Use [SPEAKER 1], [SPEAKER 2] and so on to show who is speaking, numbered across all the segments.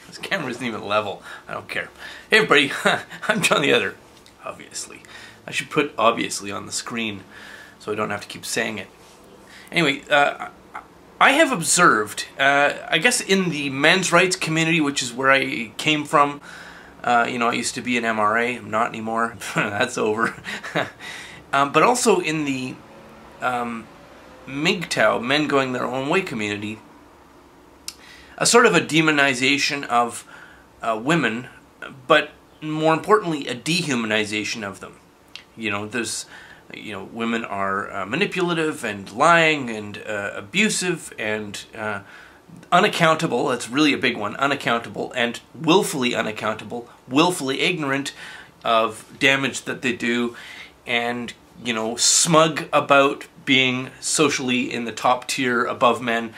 [SPEAKER 1] This camera isn't even level. I don't care. Hey everybody, I'm John the Other. Obviously. I should put obviously on the screen so I don't have to keep saying it. Anyway, I have observed, I guess in the men's rights community, which is where I came from, you know, I used to be an MRA, I'm not anymore, that's over. But also in the MGTOW, men going their own way community, a sort of a demonization of women, but more importantly, a dehumanization of them. You know, there's, you know, women are manipulative and lying and abusive and unaccountable. That's really a big one. Unaccountable and willfully unaccountable, willfully ignorant of damage that they do, and, you know, smug about being socially in the top tier above men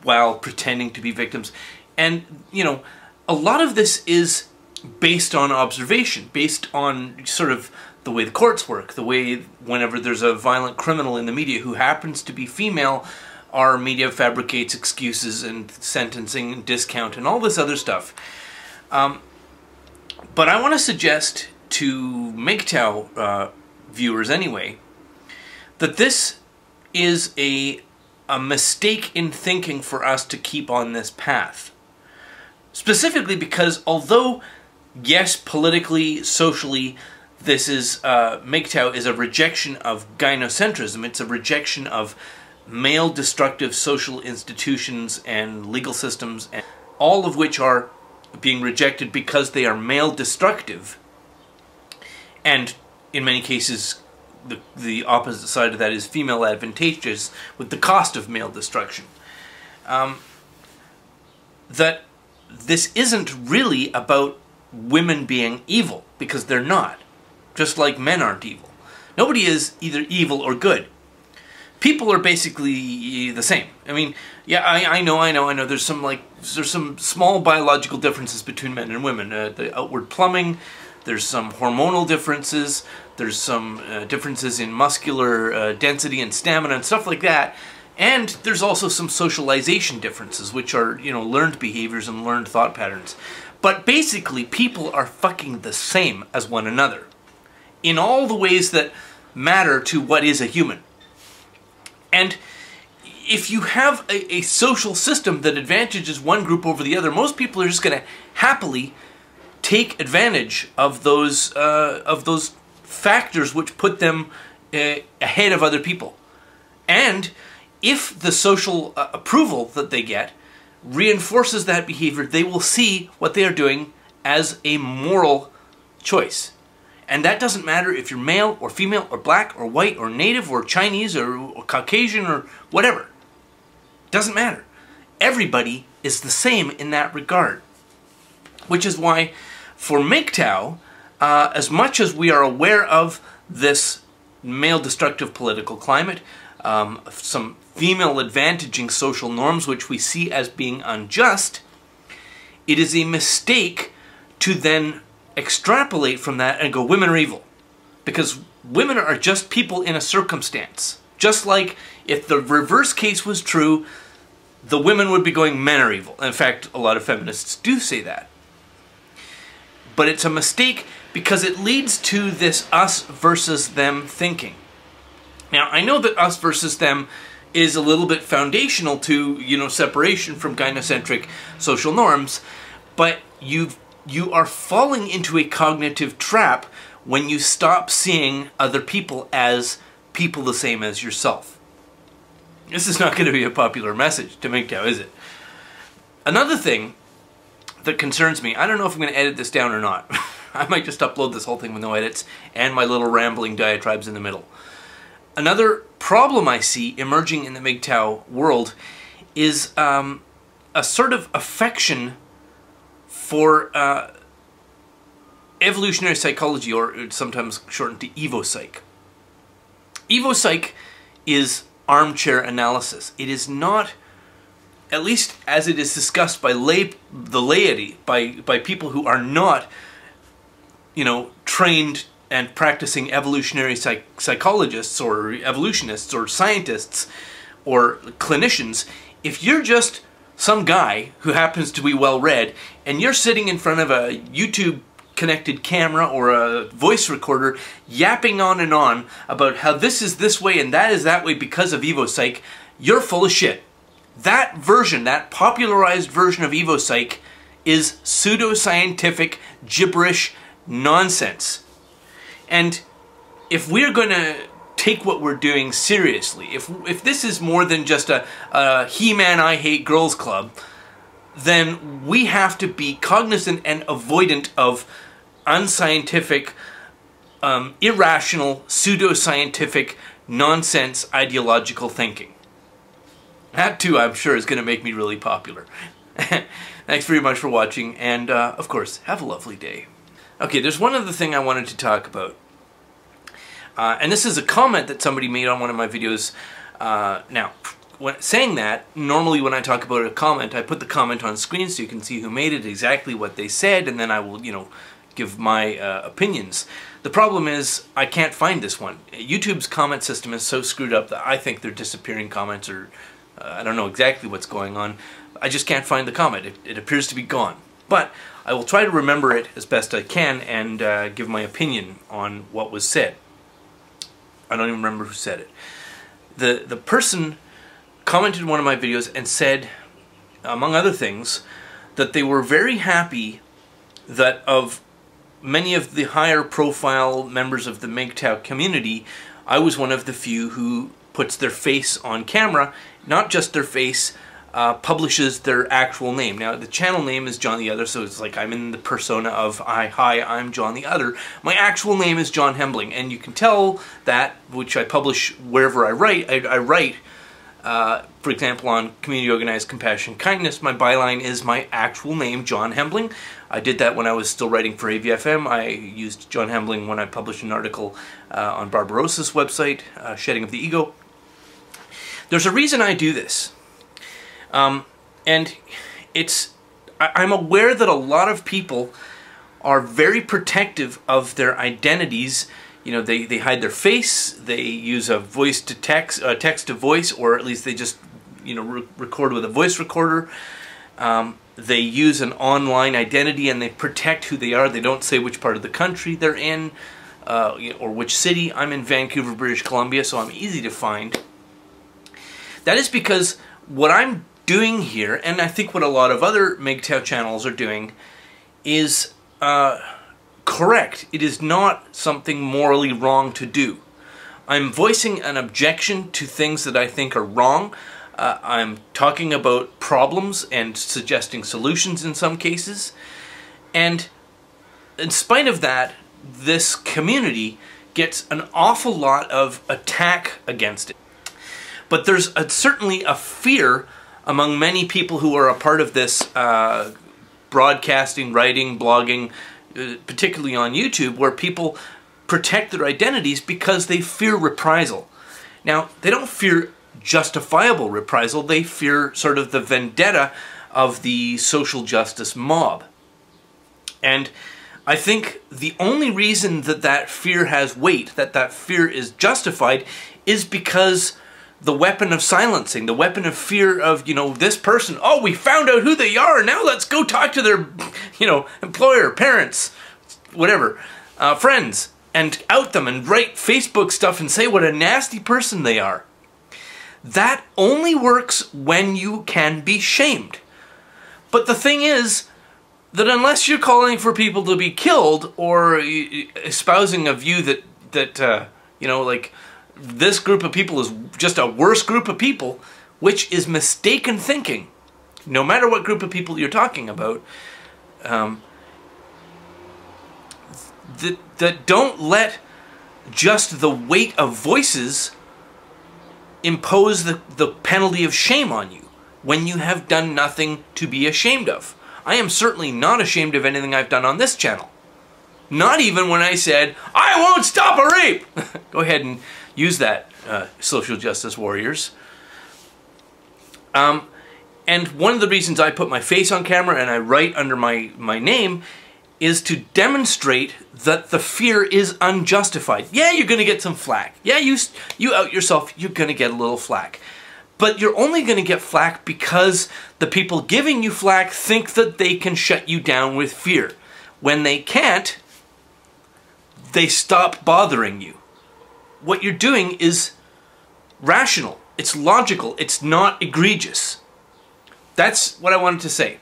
[SPEAKER 1] while pretending to be victims. And, you know, a lot of this is based on observation, based on sort of the way the courts work, the way whenever there's a violent criminal in the media who happens to be female, our media fabricates excuses and sentencing and discount and all this other stuff. But I want to suggest to MGTOW viewers anyway, that this is a mistake in thinking for us to keep on this path. Specifically because although, yes, politically, socially, this is, MGTOW is a rejection of gynocentrism, it's a rejection of male-destructive social institutions and legal systems, and all of which are being rejected because they are male-destructive, and in many cases the opposite side of that is female advantageous with the cost of male destruction. That this isn't really about women being evil, because they're not. Just like men aren't evil. Nobody is either evil or good. People are basically the same. I mean, yeah, I know. There's some small biological differences between men and women. The outward plumbing, there's some hormonal differences, there's some differences in muscular density and stamina and stuff like that. And there's also some socialization differences, which are, you know, learned behaviors and learned thought patterns. But basically, people are fucking the same as one another in all the ways that matter to what is a human. And if you have a social system that advantages one group over the other, most people are just going to happily take advantage of those factors which put them ahead of other people. And if the social approval that they get reinforces that behavior, they will see what they are doing as a moral choice. And that doesn't matter if you're male or female or black or white or native or Chinese or Caucasian or whatever. Doesn't matter. Everybody is the same in that regard. Which is why for MGTOW, as much as we are aware of this male-destructive political climate, some female-advantaging social norms which we see as being unjust, it is a mistake to then extrapolate from that and go, women are evil. Because women are just people in a circumstance. Just like if the reverse case was true, the women would be going, men are evil. In fact, a lot of feminists do say that. But it's a mistake because it leads to this us versus them thinking. Now, I know that us versus them is a little bit foundational to, you know, separation from gynocentric social norms, but you are falling into a cognitive trap when you stop seeing other people as people the same as yourself. This is not going to be a popular message to MGTOW, is it? Another thing that concerns me, I don't know if I'm going to edit this down or not. I might just upload this whole thing with no edits and my little rambling diatribes in the middle. Another problem I see emerging in the MGTOW world is a sort of affection for evolutionary psychology, or sometimes shortened to EvoPsych. EvoPsych is armchair analysis. It is not, at least as it is discussed by the laity, by people who are not, you know, trained and practicing evolutionary psychologists or evolutionists or scientists or clinicians. If you're just some guy who happens to be well-read, and you're sitting in front of a YouTube connected camera or a voice recorder yapping on and on about how this is this way and that is that way because of EvoPsych, you're full of shit. That version, that popularized version of EvoPsych is pseudoscientific gibberish nonsense. And if we're going to take what we're doing seriously, if this is more than just a He-Man I Hate Girls Club, then we have to be cognizant and avoidant of unscientific, irrational, pseudoscientific, nonsense ideological thinking. That too, I'm sure, is going to make me really popular. Thanks very much for watching, and of course, have a lovely day. Okay, there's one other thing I wanted to talk about. And this is a comment that somebody made on one of my videos. Now, saying that, normally when I talk about a comment, I put the comment on screen so you can see who made it, exactly what they said, and then I will, give my opinions. The problem is, I can't find this one. YouTube's comment system is so screwed up that I think they're disappearing comments, or I don't know exactly what's going on. I just can't find the comment. It appears to be gone. But I will try to remember it as best I can and give my opinion on what was said. I don't even remember who said it. The person commented in one of my videos and said, among other things, that they were very happy that of many of the higher profile members of the MGTOW community, I was one of the few who puts their face on camera, not just their face, publishes their actual name. Now, the channel name is John the Other, so it's like I'm in the persona of, hi, I'm John the Other. My actual name is John Hembling, and you can tell that, which I publish wherever I write. I write, for example, on Community Organized Compassion Kindness, my byline is my actual name, John Hembling. I did that when I was still writing for AVFM. I used John Hembling when I published an article on Barbarossa's website, Shedding of the Ego. There's a reason I do this. And I'm aware that a lot of people are very protective of their identities. They hide their face, they use a voice to text, text to voice, or at least they just, record with a voice recorder. They use an online identity and they protect who they are. They don't say which part of the country they're in, or which city. I'm in Vancouver, British Columbia, so I'm easy to find. That is because what I'm doing here, and I think what a lot of other MGTOW channels are doing, is correct. It is not something morally wrong to do. I'm voicing an objection to things that I think are wrong. I'm talking about problems and suggesting solutions in some cases. And in spite of that, this community gets an awful lot of attack against it. But there's certainly a fear among many people who are a part of this broadcasting, writing, blogging, particularly on YouTube, where people protect their identities because they fear reprisal. Now, they don't fear justifiable reprisal, they fear sort of the vendetta of the social justice mob. And I think the only reason that that fear has weight, that fear is justified, is because the weapon of silencing, the weapon of fear of, this person, oh, we found out who they are, now let's go talk to their, employer, parents, whatever, friends, and out them and write Facebook stuff and say what a nasty person they are. That only works when you can be shamed. But the thing is that unless you're calling for people to be killed or espousing a view that like this group of people is just a worse group of people, which is mistaken thinking, no matter what group of people you're talking about, that don't let just the weight of voices impose the penalty of shame on you when you have done nothing to be ashamed of. I am certainly not ashamed of anything I've done on this channel. Not even when I said, I won't stop a rape! Go ahead and use that, social justice warriors. And one of the reasons I put my face on camera and I write under my name is to demonstrate that the fear is unjustified. Yeah, you're going to get some flack. Yeah, you out yourself, you're going to get a little flack. But you're only going to get flack because the people giving you flack think that they can shut you down with fear. When they can't, they stop bothering you. What you're doing is rational. It's logical. It's not egregious. That's what I wanted to say.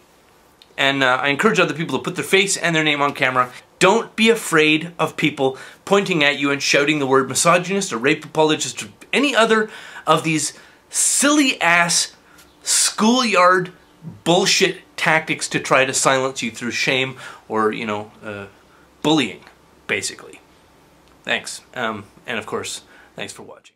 [SPEAKER 1] And I encourage other people to put their face and their name on camera. Don't be afraid of people pointing at you and shouting the word misogynist or rape apologist or any other of these silly-ass schoolyard bullshit tactics to try to silence you through shame or, you know, bullying, basically. Thanks. And of course, thanks for watching.